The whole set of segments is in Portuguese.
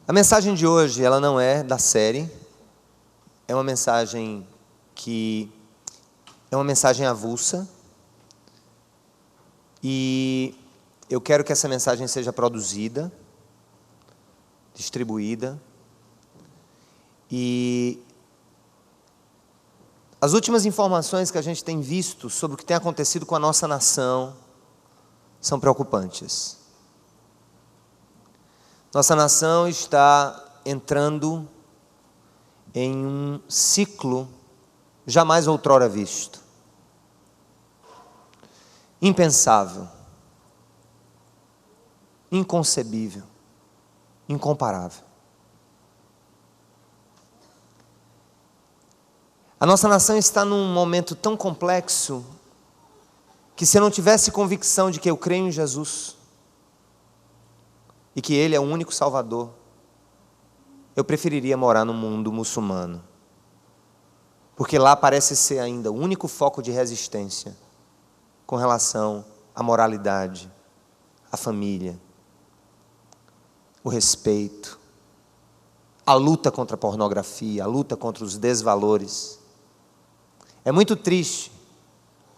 A mensagem de hoje, ela não é da série, é uma mensagem avulsa, e eu quero que essa mensagem seja produzida, distribuída, e as últimas informações que a gente tem visto sobre o que tem acontecido com a nossa nação são preocupantes. Nossa nação está entrando em um ciclo jamais outrora visto. Impensável. Inconcebível. Incomparável. A nossa nação está num momento tão complexo que, se eu não tivesse convicção de que eu creio em Jesus e que Ele é o único Salvador, eu preferiria morar no mundo muçulmano, porque lá parece ser ainda o único foco de resistência com relação à moralidade, à família, o respeito, a luta contra a pornografia, a luta contra os desvalores. É muito triste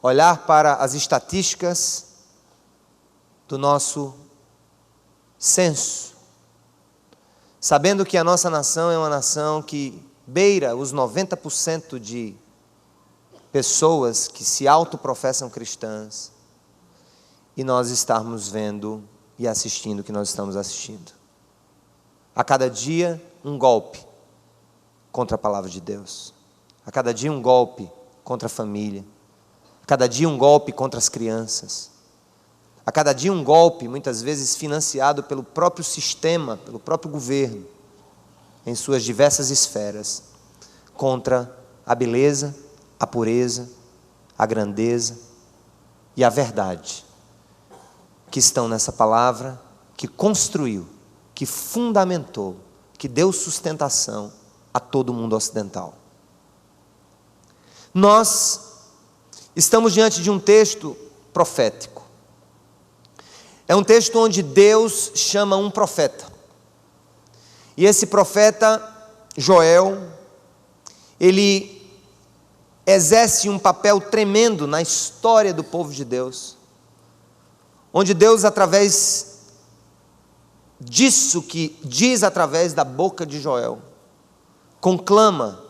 olhar para as estatísticas do nosso censo, sabendo que a nossa nação é uma nação que beira os 90% de pessoas que se autoprofessam cristãs, e nós estarmos vendo e assistindo o que nós estamos assistindo. A cada dia, um golpe contra a palavra de Deus. A cada dia, um golpe contra a família. A cada dia, um golpe contra as crianças. A cada dia, um golpe, muitas vezes financiado pelo próprio sistema, pelo próprio governo, em suas diversas esferas, contra a beleza, a pureza, a grandeza e a verdade que estão nessa palavra, que construiu, que fundamentou, que deu sustentação a todo o mundo ocidental. Nós estamos diante de um texto profético. É um texto onde Deus chama um profeta. E esse profeta, Joel, ele exerce um papel tremendo na história do povo de Deus, onde Deus, através disso que diz através da boca de Joel, conclama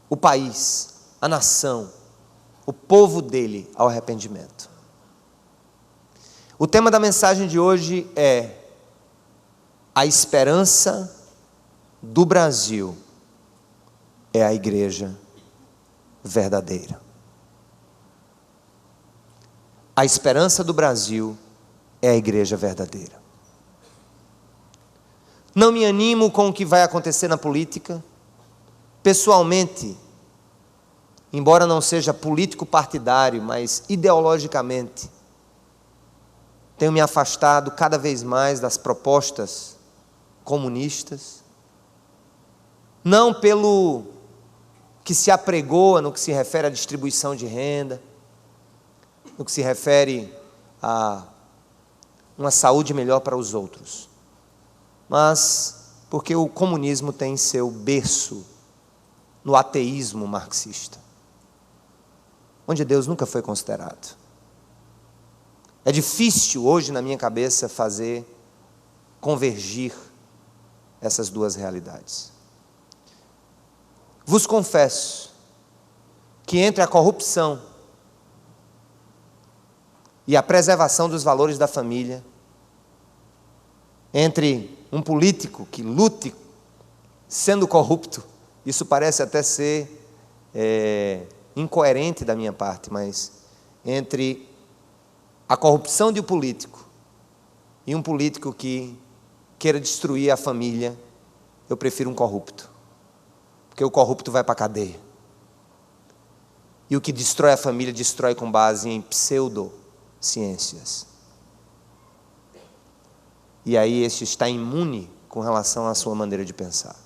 o país, a nação, o povo dele ao arrependimento. O tema da mensagem de hoje é: a esperança do Brasil é a igreja verdadeira. A esperança do Brasil é a igreja verdadeira. Não me animo com o que vai acontecer na política. Pessoalmente, embora não seja político partidário, mas ideologicamente, tenho me afastado cada vez mais das propostas comunistas, não pelo que se apregoa no que se refere à distribuição de renda, no que se refere a uma saúde melhor para os outros, mas porque o comunismo tem seu berço no ateísmo marxista, onde Deus nunca foi considerado. É difícil hoje na minha cabeça fazer convergir essas duas realidades. Vos confesso que entre a corrupção e a preservação dos valores da família, entre um político que lute sendo corrupto, isso parece até ser incoerente da minha parte, mas entre a corrupção de um político e um político que queira destruir a família, eu prefiro um corrupto, porque o corrupto vai para a cadeia, e o que destrói a família, destrói com base em pseudociências, e aí este está imune com relação à sua maneira de pensar,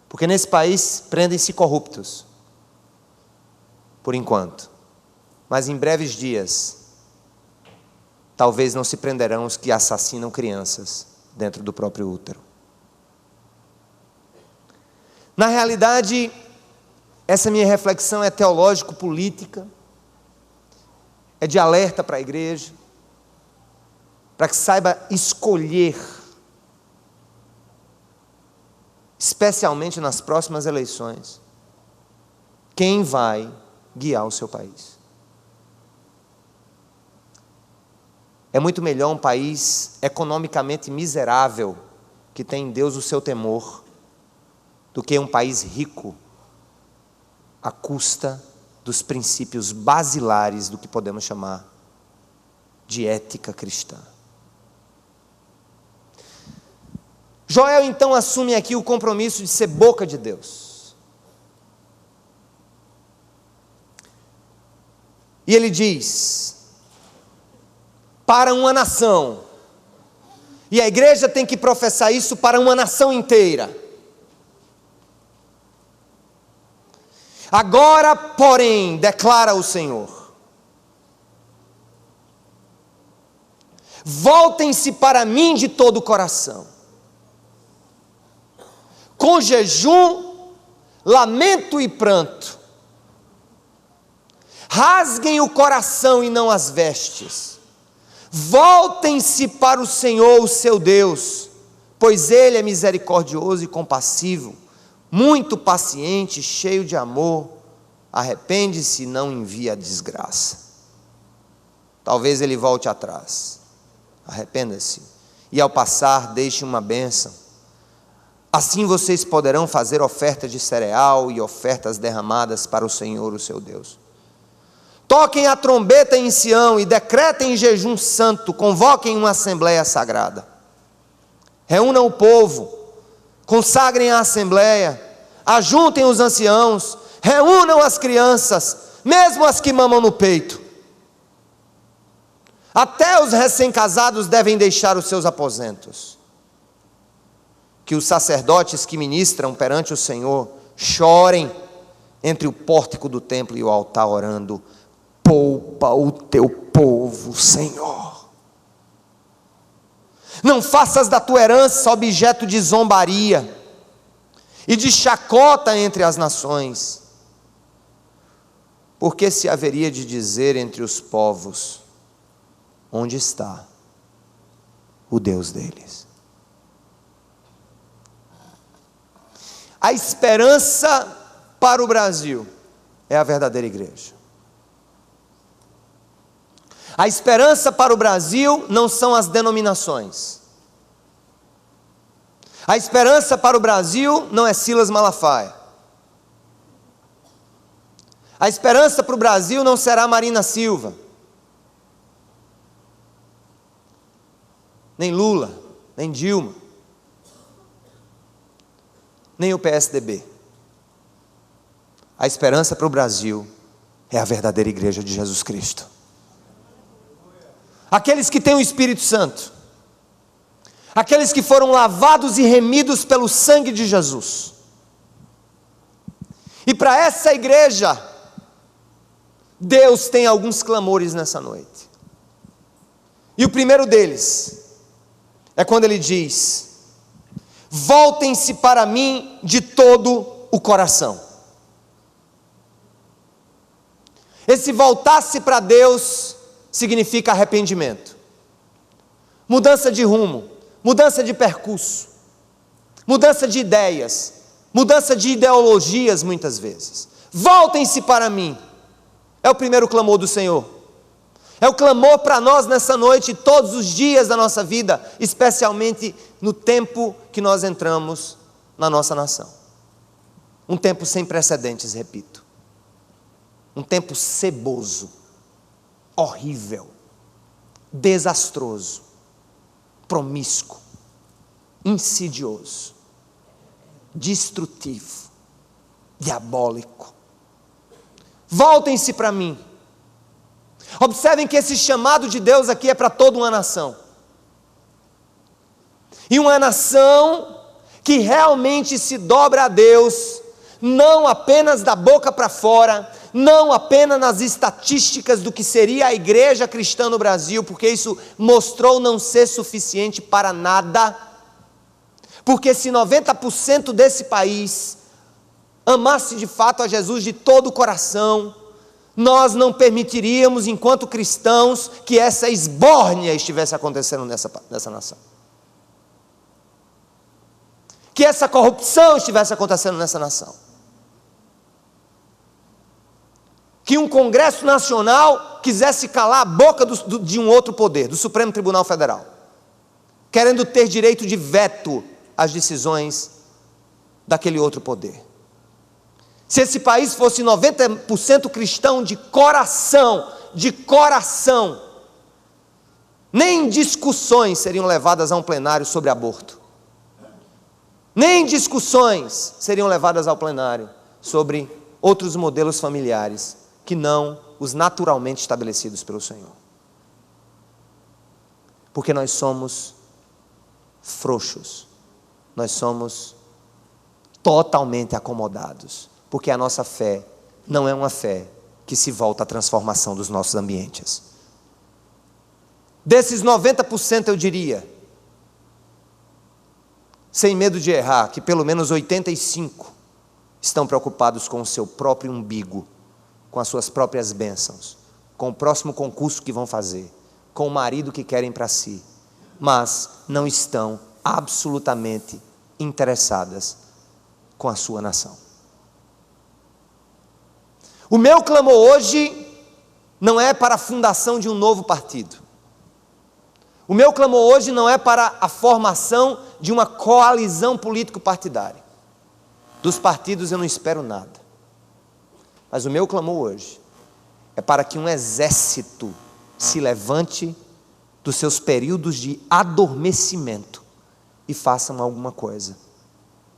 porque nesse país prendem-se corruptos, por enquanto, mas em breves dias, talvez não se prenderão os que assassinam crianças dentro do próprio útero. Na realidade, essa minha reflexão é teológico-política, é de alerta para a igreja, para que saiba escolher, especialmente nas próximas eleições, quem vai guiar o seu país. É muito melhor um país economicamente miserável, que tem em Deus o seu temor, do que um país rico, à custa dos princípios basilares do que podemos chamar de ética cristã. Joel então assume aqui o compromisso de ser boca de Deus. E ele diz: para uma nação, e a igreja tem que professar isso para uma nação inteira. Agora, porém, declara o Senhor, voltem-se para mim de todo o coração, com jejum, lamento e pranto, rasguem o coração e não as vestes, voltem-se para o Senhor, o seu Deus, pois Ele é misericordioso e compassivo, muito paciente, cheio de amor, arrepende-se e não envia desgraça. Talvez Ele volte atrás, arrependa-se, e ao passar deixe uma bênção. Assim vocês poderão fazer oferta de cereal e ofertas derramadas para o Senhor, o seu Deus. Toquem a trombeta em Sião e decretem jejum santo, convoquem uma assembleia sagrada. Reúnam o povo, consagrem a assembleia, ajuntem os anciãos, reúnam as crianças, mesmo as que mamam no peito. Até os recém-casados devem deixar os seus aposentos. Que os sacerdotes que ministram perante o Senhor chorem entre o pórtico do templo e o altar, orando: poupa o teu povo, Senhor. Não faças da tua herança objeto de zombaria e de chacota entre as nações, porque se haveria de dizer entre os povos: onde está o Deus deles? A esperança para o Brasil é a verdadeira igreja. A esperança para o Brasil não são as denominações. A esperança para o Brasil não é Silas Malafaia. A esperança para o Brasil não será Marina Silva, nem Lula, nem Dilma, nem o PSDB. A esperança para o Brasil é a verdadeira igreja de Jesus Cristo. Aqueles que têm o Espírito Santo, aqueles que foram lavados e remidos pelo sangue de Jesus. E para essa igreja, Deus tem alguns clamores nessa noite. E o primeiro deles é quando Ele diz: voltem-se para mim de todo o coração. Esse voltar-se para Deus significa arrependimento, mudança de rumo, mudança de percurso, mudança de ideias, mudança de ideologias muitas vezes. Voltem-se para mim, é o primeiro clamor do Senhor. É o clamor para nós nessa noite, todos os dias da nossa vida, especialmente no tempo que nós entramos na nossa nação. Um tempo sem precedentes, repito. Um tempo ceboso, horrível, desastroso, promíscuo, insidioso, destrutivo, diabólico. Voltem-se para mim. Observem que esse chamado de Deus aqui é para toda uma nação. E uma nação que realmente se dobra a Deus, não apenas da boca para fora, não apenas nas estatísticas do que seria a igreja cristã no Brasil, porque isso mostrou não ser suficiente para nada. Porque se 90% desse país amasse de fato a Jesus de todo o coração, nós não permitiríamos, enquanto cristãos, que essa esbórnia estivesse acontecendo nessa nação. Que essa corrupção estivesse acontecendo nessa nação. Que um Congresso Nacional quisesse calar a boca de um outro poder, do Supremo Tribunal Federal, querendo ter direito de veto às decisões daquele outro poder. Se esse país fosse 90% cristão de coração, nem discussões seriam levadas a um plenário sobre aborto. Nem discussões seriam levadas ao plenário sobre outros modelos familiares que não os naturalmente estabelecidos pelo Senhor. Porque nós somos frouxos, nós somos totalmente acomodados, porque a nossa fé não é uma fé que se volta à transformação dos nossos ambientes. Desses 90% eu diria, sem medo de errar, que pelo menos 85% estão preocupados com o seu próprio umbigo, com as suas próprias bênçãos, com o próximo concurso que vão fazer, com o marido que querem para si, mas não estão absolutamente interessadas com a sua nação. O meu clamor hoje não é para a fundação de um novo partido. O meu clamor hoje não é para a formação de uma coalizão político-partidária. Dos partidos eu não espero nada. Mas o meu clamor hoje é para que um exército se levante dos seus períodos de adormecimento e façam alguma coisa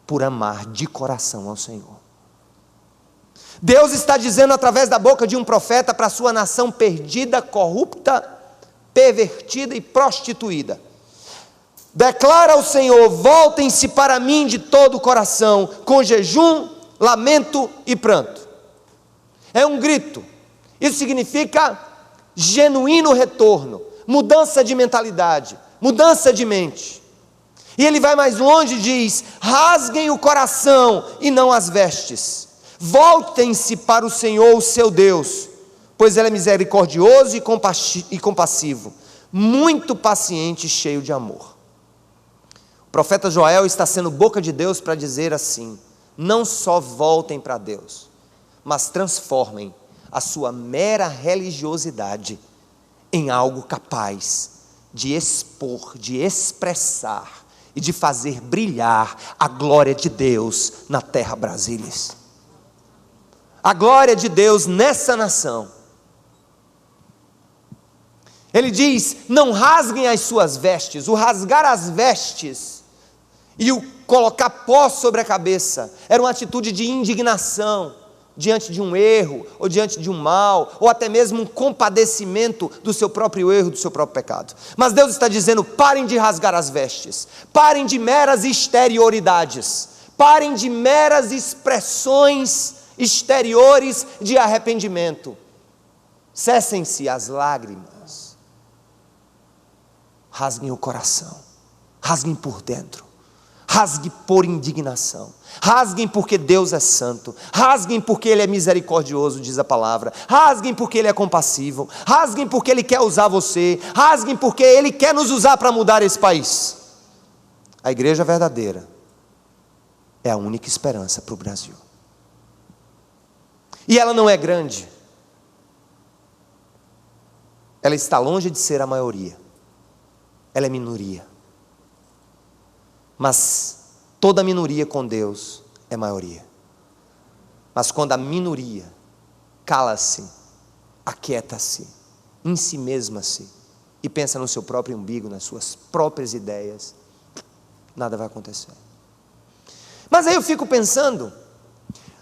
por amar de coração ao Senhor. Deus está dizendo através da boca de um profeta para a sua nação perdida, corrupta, pervertida e prostituída: declara ao Senhor, voltem-se para mim de todo o coração, com jejum, lamento e pranto. É um grito. Isso significa genuíno retorno, mudança de mentalidade, mudança de mente. E ele vai mais longe e diz: rasguem o coração e não as vestes, voltem-se para o Senhor, o seu Deus, pois Ele é misericordioso e compassivo, muito paciente e cheio de amor. O profeta Joel está sendo boca de Deus para dizer assim: não só voltem para Deus, mas transformem a sua mera religiosidade em algo capaz de expor, de expressar e de fazer brilhar a glória de Deus na terra Brasília. A glória de Deus nessa nação. Ele diz: não rasguem as suas vestes. O rasgar as vestes e o colocar pó sobre a cabeça era uma atitude de indignação diante de um erro, ou diante de um mal, ou até mesmo um compadecimento do seu próprio erro, do seu próprio pecado. Mas Deus está dizendo: parem de rasgar as vestes, parem de meras exterioridades, parem de meras expressões exteriores de arrependimento, cessem-se as lágrimas, rasguem o coração, rasguem por dentro, rasguem por indignação, rasguem porque Deus é santo, rasguem porque Ele é misericordioso, diz a palavra, rasguem porque Ele é compassivo, rasguem porque Ele quer usar você, rasguem porque Ele quer nos usar para mudar esse país. A igreja verdadeira é a única esperança para o Brasil. E ela não é grande, ela está longe de ser a maioria, ela é minoria. Mas toda minoria com Deus é maioria. Mas quando a minoria cala-se, aquieta-se, em si mesma-se e pensa no seu próprio umbigo, nas suas próprias ideias, nada vai acontecer. Mas aí eu fico pensando,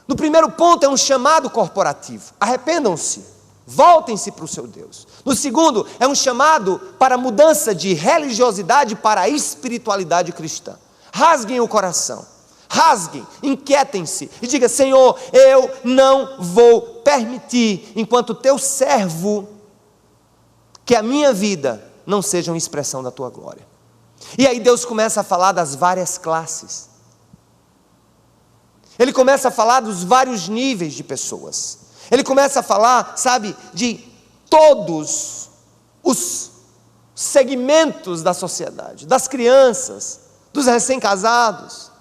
no primeiro ponto é um chamado corporativo: arrependam-se, voltem-se para o seu Deus. No segundo é um chamado para mudança de religiosidade para a espiritualidade cristã. Rasguem o coração, rasguem, inquietem-se e diga: Senhor, eu não vou permitir, enquanto teu servo, que a minha vida não seja uma expressão da tua glória. E aí Deus começa a falar das várias classes. Ele começa a falar dos vários níveis de pessoas. Ele começa a falar, sabe, de todos os segmentos da sociedade, das crianças, dos recém-casados,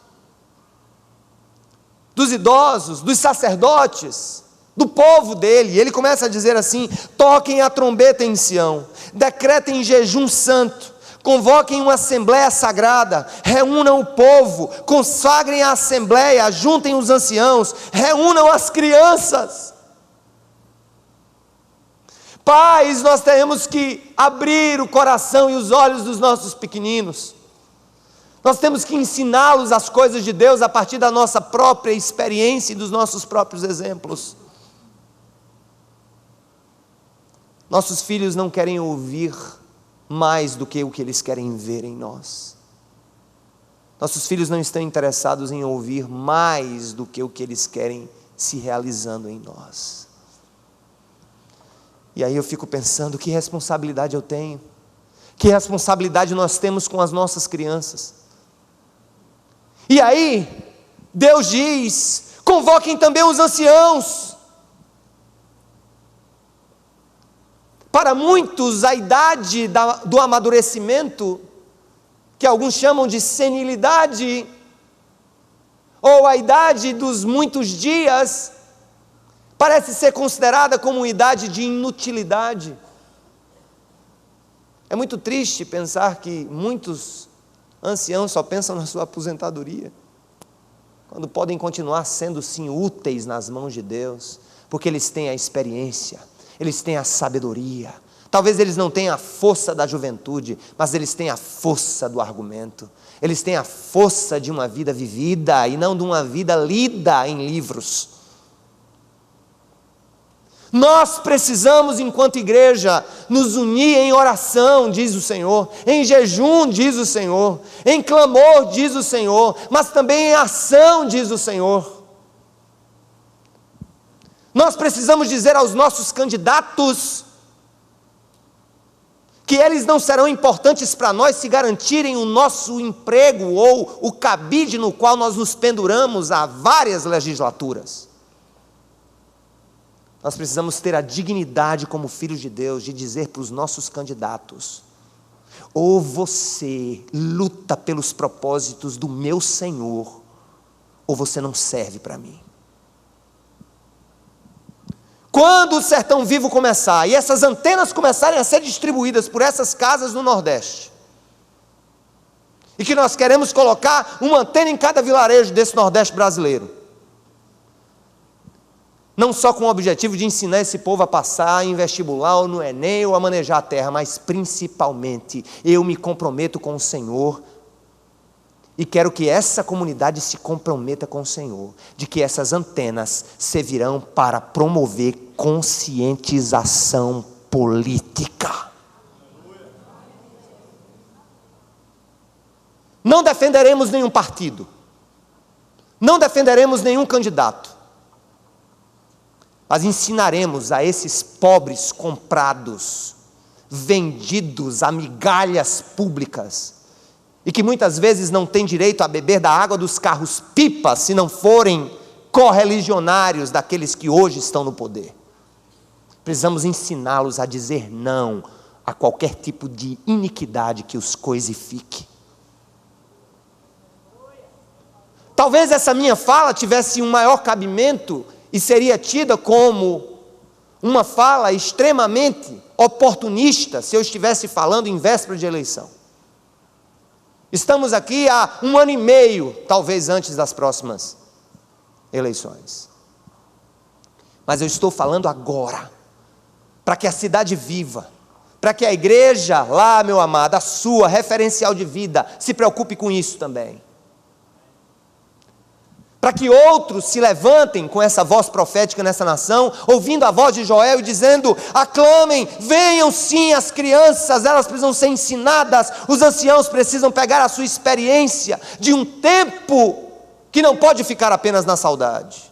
dos idosos, dos sacerdotes, do povo dele. Ele começa a dizer assim: toquem a trombeta em Sião, decretem jejum santo, convoquem uma assembleia sagrada, reúnam o povo, consagrem a assembleia, juntem os anciãos, reúnam as crianças. Pais, nós temos que abrir o coração e os olhos dos nossos pequeninos. Nós temos que ensiná-los as coisas de Deus a partir da nossa própria experiência e dos nossos próprios exemplos. Nossos filhos não querem ouvir mais do que o que eles querem ver em nós. Nossos filhos não estão interessados em ouvir mais do que o que eles querem se realizando em nós. E aí eu fico pensando, que responsabilidade eu tenho, que responsabilidade nós temos com as nossas crianças. E aí, Deus diz: convoquem também os anciãos. Para muitos, a idade do amadurecimento, que alguns chamam de senilidade, ou a idade dos muitos dias, parece ser considerada como uma idade de inutilidade. É muito triste pensar que muitos anciãos só pensam na sua aposentadoria, quando podem continuar sendo sim úteis nas mãos de Deus, porque eles têm a experiência, eles têm a sabedoria. Talvez eles não tenham a força da juventude, mas eles têm a força do argumento. Eles têm a força de uma vida vivida e não de uma vida lida em livros. Nós precisamos, enquanto igreja, nos unir em oração, diz o Senhor, em jejum, diz o Senhor, em clamor, diz o Senhor, mas também em ação, diz o Senhor. Nós precisamos dizer aos nossos candidatos que eles não serão importantes para nós se garantirem o nosso emprego ou o cabide no qual nós nos penduramos há várias legislaturas. Nós precisamos ter a dignidade como filhos de Deus de dizer para os nossos candidatos: ou você luta pelos propósitos do meu Senhor, ou você não serve para mim. Quando o Sertão Vivo começar, e essas antenas começarem a ser distribuídas por essas casas no Nordeste, e que nós queremos colocar uma antena em cada vilarejo desse Nordeste brasileiro, não só com o objetivo de ensinar esse povo a passar em vestibular ou no Enem ou a manejar a terra, mas principalmente eu me comprometo com o Senhor e quero que essa comunidade se comprometa com o Senhor, de que essas antenas servirão para promover conscientização política. Não defenderemos nenhum partido, não defenderemos nenhum candidato, mas ensinaremos a esses pobres comprados, vendidos a migalhas públicas, e que muitas vezes não têm direito a beber da água dos carros-pipa, se não forem correligionários daqueles que hoje estão no poder. Precisamos ensiná-los a dizer não a qualquer tipo de iniquidade que os coisifique. Talvez essa minha fala tivesse um maior cabimento e seria tida como uma fala extremamente oportunista se eu estivesse falando em véspera de eleição. Estamos aqui há 1 ano e meio, talvez antes das próximas eleições. Mas eu estou falando agora, para que a cidade viva, para que a igreja lá, meu amado, a sua referencial de vida, se preocupe com isso também. Para que outros se levantem com essa voz profética nessa nação, ouvindo a voz de Joel e dizendo: aclamem, venham sim as crianças, elas precisam ser ensinadas, os anciãos precisam pegar a sua experiência de um tempo que não pode ficar apenas na saudade.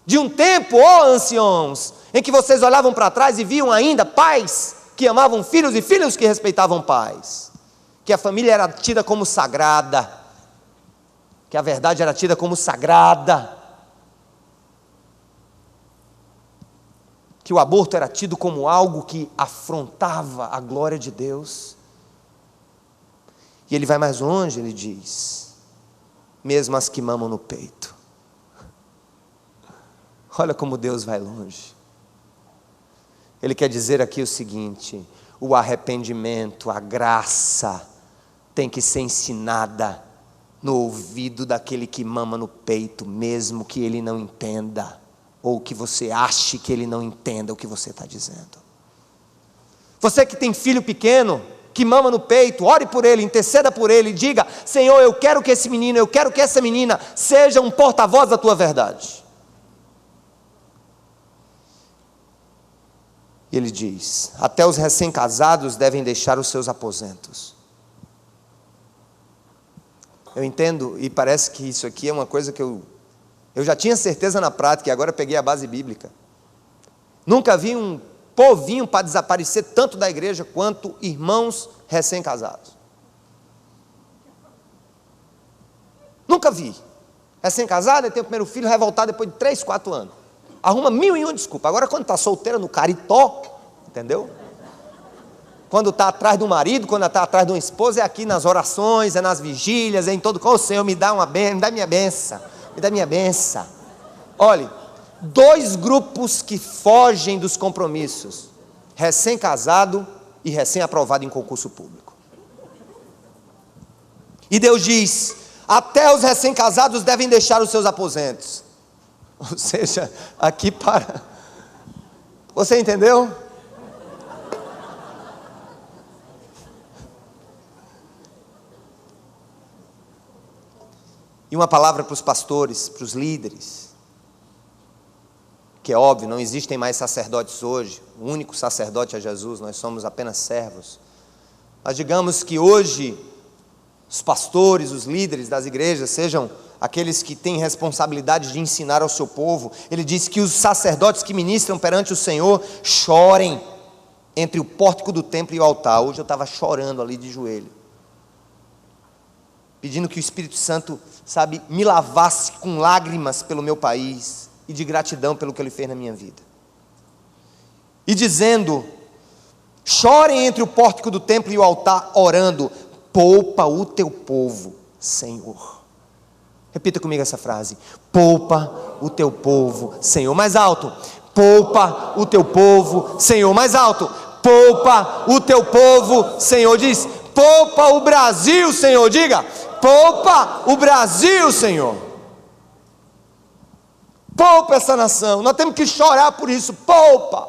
De um tempo, ó anciãos, em que vocês olhavam para trás e viam ainda pais que amavam filhos e filhos que respeitavam pais, que a família era tida como sagrada, que que a verdade era tida como sagrada, que o aborto era tido como algo que afrontava a glória de Deus. E ele vai mais longe, ele diz: mesmo as que mamam no peito. Olha como Deus vai longe. Ele quer dizer aqui o seguinte: o arrependimento, a graça, tem que ser ensinada no ouvido daquele que mama no peito, mesmo que ele não entenda, ou que você ache que ele não entenda o que você está dizendo. Você que tem filho pequeno, que mama no peito, ore por ele, interceda por ele, diga: Senhor, eu quero que esse menino, eu quero que essa menina seja um porta-voz da tua verdade. E ele diz: até os recém-casados devem deixar os seus aposentos. Eu entendo, e parece que isso aqui é uma coisa que eu já tinha certeza na prática, e agora peguei a base bíblica. Nunca vi um povinho para desaparecer tanto da igreja quanto irmãos recém-casados. Nunca vi. Recém-casado, tem o primeiro filho, revoltado depois de 3, 4 anos. Arruma 1001 desculpa. Agora quando está solteira no caritó, entendeu? Quando está atrás do marido, quando está atrás de uma esposa, é aqui nas orações, é nas vigílias, é em todo... O Senhor me dá uma benção, me dá minha benção. Me dá minha benção. Olhe, 2 grupos que fogem dos compromissos: recém-casado e recém-aprovado em concurso público. E Deus diz: até os recém-casados devem deixar os seus aposentos. Ou seja, aqui para... Você entendeu? E uma palavra para os pastores, para os líderes, que é óbvio, não existem mais sacerdotes hoje, o único sacerdote é Jesus, nós somos apenas servos. Mas digamos que hoje, os pastores, os líderes das igrejas, sejam aqueles que têm responsabilidade de ensinar ao seu povo. Ele diz que os sacerdotes que ministram perante o Senhor chorem entre o pórtico do templo e o altar. Hoje eu estava chorando ali de joelho, pedindo que o Espírito Santo, sabe, me lavasse com lágrimas pelo meu país e de gratidão pelo que Ele fez na minha vida. E dizendo: chorem entre o pórtico do templo e o altar, orando: poupa o teu povo, Senhor. Repita comigo essa frase: poupa o teu povo, Senhor. Mais alto: poupa o teu povo, Senhor. Mais alto: poupa o teu povo, Senhor. Diz: poupa o Brasil, Senhor. Diga: poupa o Brasil, Senhor. Poupa essa nação. Nós temos que chorar por isso. Poupa.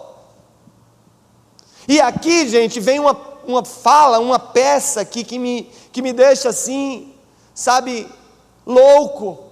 E aqui, gente, vem uma fala, uma peça aqui que me deixa assim, sabe, louco.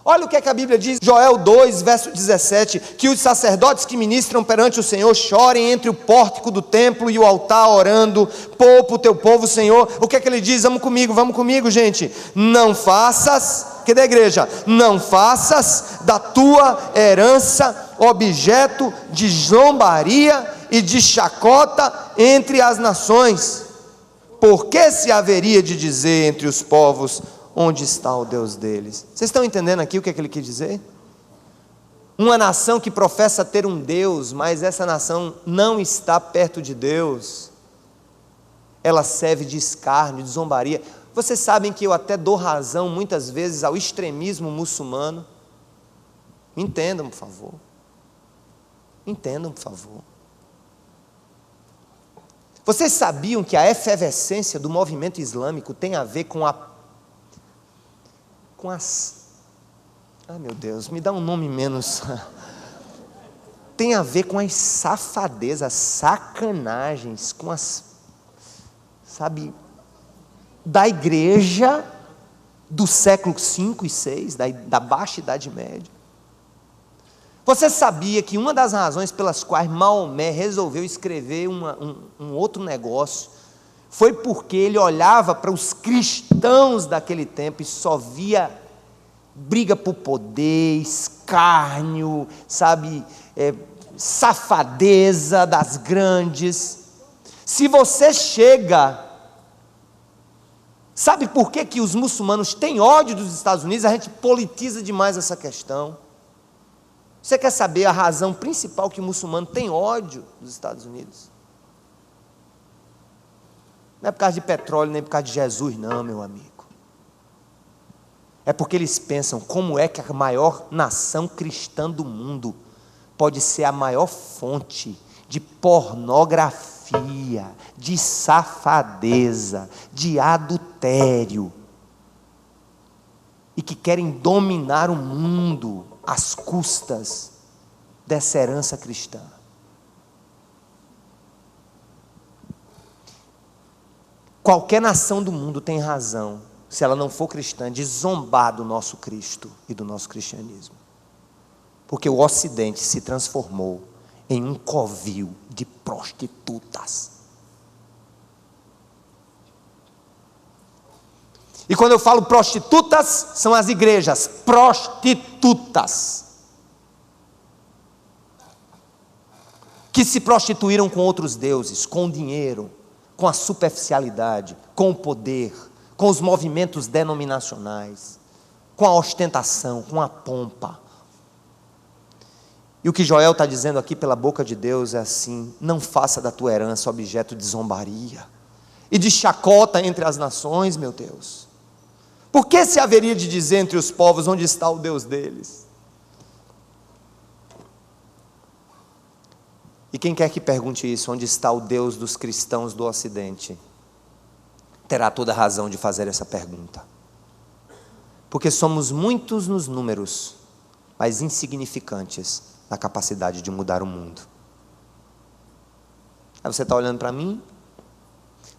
Olha o que a Bíblia diz, Joel 2, verso 17, que os sacerdotes que ministram perante o Senhor chorem entre o pórtico do templo e o altar, orando: poupa o teu povo, Senhor. O que ele diz? Vamos comigo, gente. Não faças, que da igreja? Não faças da tua herança objeto de zombaria e de chacota entre as nações. Porque se haveria de dizer entre os povos: onde está o Deus deles? Vocês estão entendendo aqui o que ele quis dizer? Uma nação que professa ter um Deus, mas essa nação não está perto de Deus, ela serve de escárnio, de zombaria. Vocês sabem que eu até dou razão muitas vezes ao extremismo muçulmano. Entendam, por favor. Entendam, por favor. Vocês sabiam que a efervescência do movimento islâmico tem a ver com ai meu Deus, me dá um nome menos, tem a ver com as safadezas, sacanagens, com as, sabe, da igreja do século 5 e 6, da Baixa Idade Média. Você sabia que uma das razões pelas quais Maomé resolveu escrever um outro negócio foi porque ele olhava para os cristãos daquele tempo e só via briga por poder, escárnio, sabe, safadeza das grandes. Se você chega Sabe por que que os muçulmanos têm ódio dos Estados Unidos? A gente politiza demais essa questão. Você quer saber a razão principal que o muçulmano tem ódio dos Estados Unidos? Não é por causa de petróleo, nem por causa de Jesus, não, meu amigo. É porque eles pensam como é que a maior nação cristã do mundo pode ser a maior fonte de pornografia, de safadeza, de adultério, e que querem dominar o mundo às custas dessa herança cristã. Qualquer nação do mundo tem razão, se ela não for cristã, de zombar do nosso Cristo e do nosso cristianismo. Porque o Ocidente se transformou em um covil de prostitutas. E quando eu falo prostitutas, são as igrejas prostitutas, que se prostituíram com outros deuses, com o dinheiro, com a superficialidade, com o poder, com os movimentos denominacionais, com a ostentação, com a pompa. E o que Joel está dizendo aqui pela boca de Deus é assim: não faça da tua herança objeto de zombaria e de chacota entre as nações, meu Deus. Por que se haveria de dizer entre os povos onde está o Deus deles? E quem quer que pergunte isso, onde está o Deus dos cristãos do Ocidente, terá toda a razão de fazer essa pergunta. Porque somos muitos nos números, mas insignificantes na capacidade de mudar o mundo. Aí você está olhando para mim,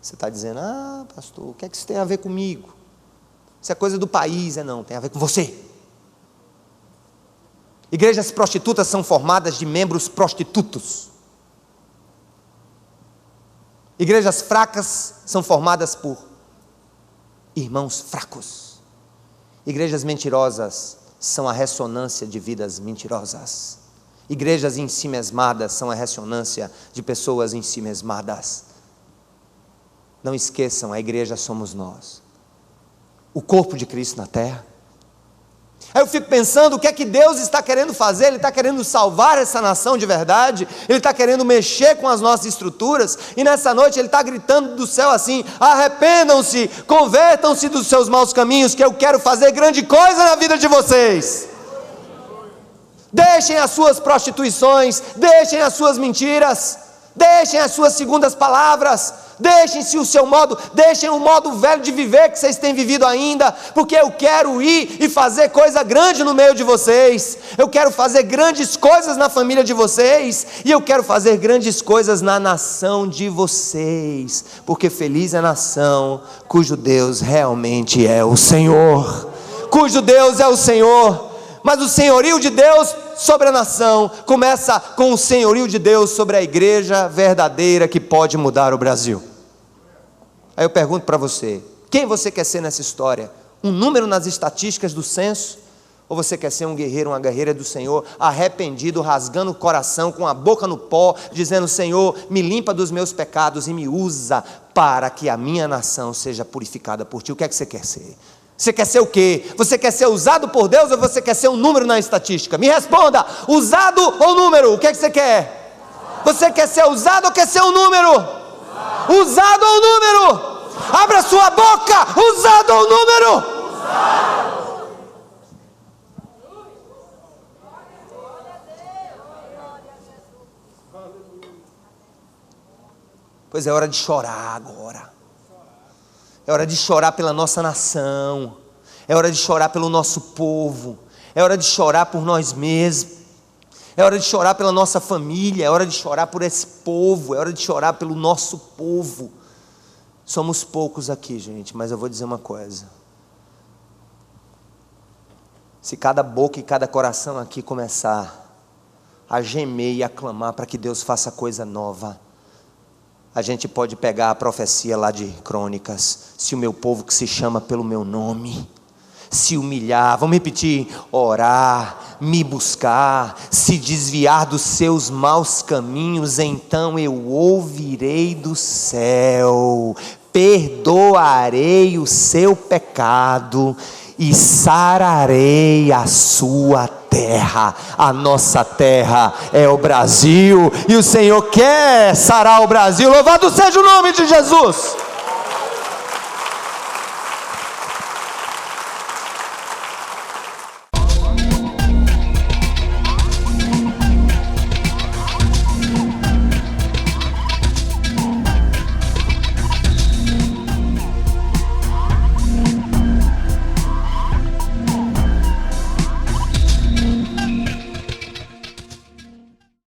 você está dizendo: ah, pastor, o que é que isso tem a ver comigo? Isso é coisa do país. Não, tem a ver com você. Igrejas prostitutas são formadas de membros prostitutos. Igrejas fracas são formadas por irmãos fracos. Igrejas mentirosas são a ressonância de vidas mentirosas. Igrejas em si mesmadas são a ressonância de pessoas em si mesmadas. Não esqueçam, a igreja somos nós, o corpo de Cristo na terra. Aí eu fico pensando, o que é que Deus está querendo fazer? Ele está querendo salvar essa nação de verdade, Ele está querendo mexer com as nossas estruturas, e nessa noite Ele está gritando do céu assim: arrependam-se, convertam-se dos seus maus caminhos, que eu quero fazer grande coisa na vida de vocês. Deixem as suas prostituições, deixem as suas mentiras, deixem as suas segundas palavras, deixem-se o seu modo, deixem o modo velho de viver que vocês têm vivido ainda, porque eu quero ir e fazer coisa grande no meio de vocês, eu quero fazer grandes coisas na família de vocês, e eu quero fazer grandes coisas na nação de vocês, porque feliz é a nação cujo Deus realmente é o Senhor, cujo Deus é o Senhor. Mas o senhorio de Deus sobre a nação começa com o senhorio de Deus sobre a igreja verdadeira que pode mudar o Brasil. Aí eu pergunto para você: quem você quer ser nessa história? Um número nas estatísticas do censo? Ou você quer ser um guerreiro, uma guerreira do Senhor, arrependido, rasgando o coração, com a boca no pó, dizendo: Senhor, me limpa dos meus pecados e me usa para que a minha nação seja purificada por Ti? O que é que você quer ser? Você quer ser o quê? Você quer ser usado por Deus ou você quer ser um número na estatística? Me responda: usado ou número? O que é que você quer? Você quer ser usado ou quer ser um número? Usado ou número? Abra sua boca! Usado ou número? Pois é hora de chorar agora. É hora de chorar pela nossa nação, é hora de chorar pelo nosso povo, é hora de chorar por nós mesmos, é hora de chorar pela nossa família, é hora de chorar por esse povo, é hora de chorar pelo nosso povo. Somos poucos aqui, gente, mas eu vou dizer uma coisa: se cada boca e cada coração aqui começar a gemer e a clamar para que Deus faça coisa nova, a gente pode pegar a profecia lá de Crônicas: se o meu povo que se chama pelo meu nome se humilhar, vamos repetir, orar, me buscar, se desviar dos seus maus caminhos, então eu ouvirei do céu, perdoarei o seu pecado e sararei a sua terra. A nossa terra é o Brasil, e o Senhor quer sarar o Brasil. Louvado seja o nome de Jesus!